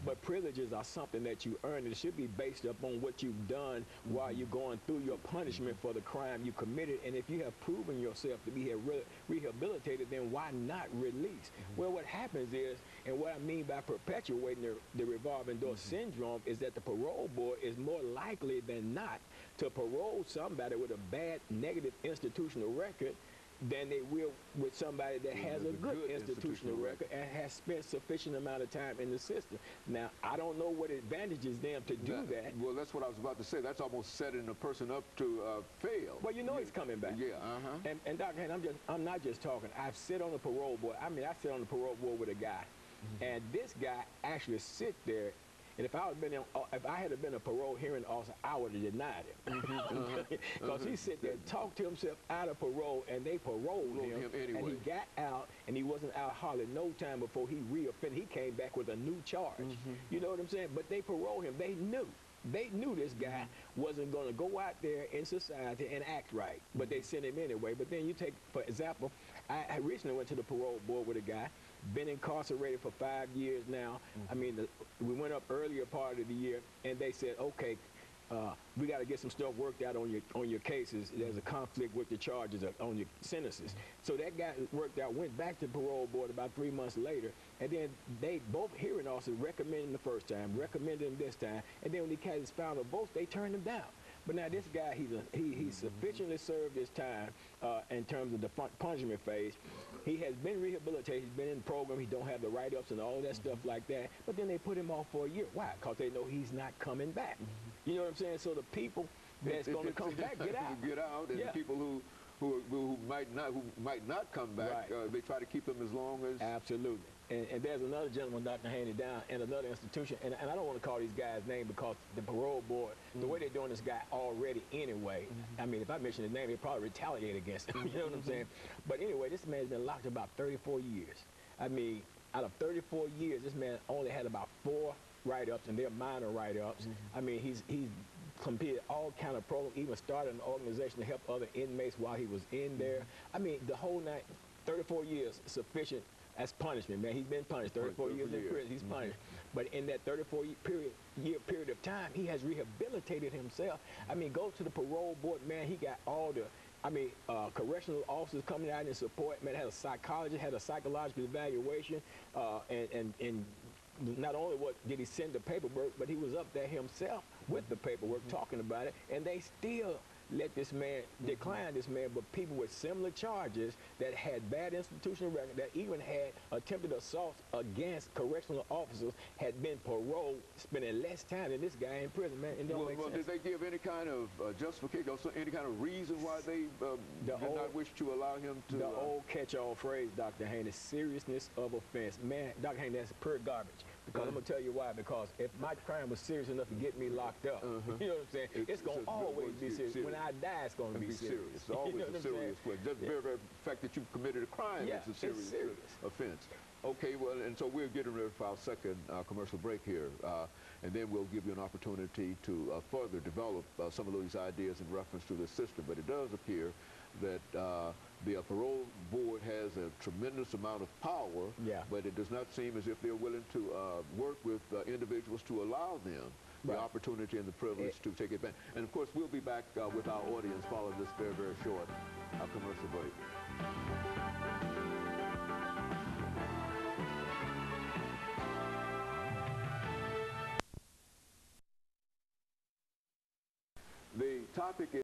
But privileges are something that you earn. It should be based upon what you've done while you're going through your punishment for the crime you committed. And if you have proven yourself to be rehabilitated, then why not release? Well, what happens is, and what I mean by perpetuating the revolving door syndrome, is that the parole board is more likely than not to parole somebody with a bad negative institutional record than they will with somebody that has a good institutional record and has spent sufficient amount of time in the system. Now, I don't know what advantages them to do that. Well, that's what I was about to say. That's almost setting a person up to fail. Well, you know he's coming back. Yeah, And Dr. Haynes, I'm not just talking. I've sit on the parole board. I mean, I sit on the parole board with a guy, and this guy actually sit there. And if I had been a parole hearing officer, I would have denied him. Because he sit there and talked to himself out of parole, and they paroled him anyway. And he got out, and he wasn't out hardly no time before he reoffended. He came back with a new charge. You know what I'm saying? But they paroled him. They knew this guy wasn't going to go out there in society and act right, but they sent him anyway. But then you take, for example, I recently went to the parole board with a guy, been incarcerated for 5 years now. I mean, we went up earlier part of the year, and they said, okay, we got to get some stuff worked out on your cases. There's a conflict with the charges on your sentences. So that got worked out, went back to the parole board about 3 months later, and then they both hearing officers recommended him the first time, recommended him this time, and then when the case found a vote, they turned him down. But now this guy, he's sufficiently served his time in terms of the punishment phase. He has been rehabilitated. He's been in the program. He don't have the write-ups and all that stuff like that. But then they put him off for a year. Why? Because they know he's not coming back. You know what I'm saying? So the people that's going to come back, get out. Get out, and people who might not come back, they try to keep them as long as. Absolutely. And there's another gentleman, Dr. Haney, down in another institution, and I don't want to call these guys' name because the parole board, the way they're doing this guy already anyway, I mean, if I mention his name, they'd probably retaliate against him, you know what I'm saying? But anyway, this man's been locked about 34 years. I mean, out of 34 years, this man only had about 4 write-ups, and they're minor write-ups. I mean, he's completed all kind of programs, even started an organization to help other inmates while he was in there. I mean, the whole night, 34 years, sufficient. That's punishment, man. He's been punished. 34 years in prison, he's punished. But in that 34-year period of time, he has rehabilitated himself. I mean, go to the parole board, man. He got all the, correctional officers coming out in support. Man, had a psychologist, had a psychological evaluation, and not only did he send the paperwork, but he was up there himself with the paperwork talking about it, and they still let this man, decline this man, but people with similar charges that had bad institutional record, that even had attempted assaults against correctional officers, had been paroled, spending less time than this guy in prison, man. It don't make sense. Did they give any kind of justification, also any kind of reason why they did not wish to allow him to? The old catch-all phrase, Dr. Haney, seriousness of offense. Man, Dr. Haney, that's pure garbage. Because I'm going to tell you why. Because if my crime was serious enough to get me locked up, you know what I'm saying? It's going to always be serious. When I die, it's going to be serious. It's always a serious question. Just the very fact that you've committed a crime is a serious offense. Okay, well, and so we're getting ready for our second commercial break here, and then we'll give you an opportunity to further develop some of those ideas in reference to the system. But it does appear that the parole board has a tremendous amount of power, but it does not seem as if they're willing to work with individuals to allow them the opportunity and the privilege to take advantage. And of course, we'll be back with our audience following this very, very short commercial break. The topic is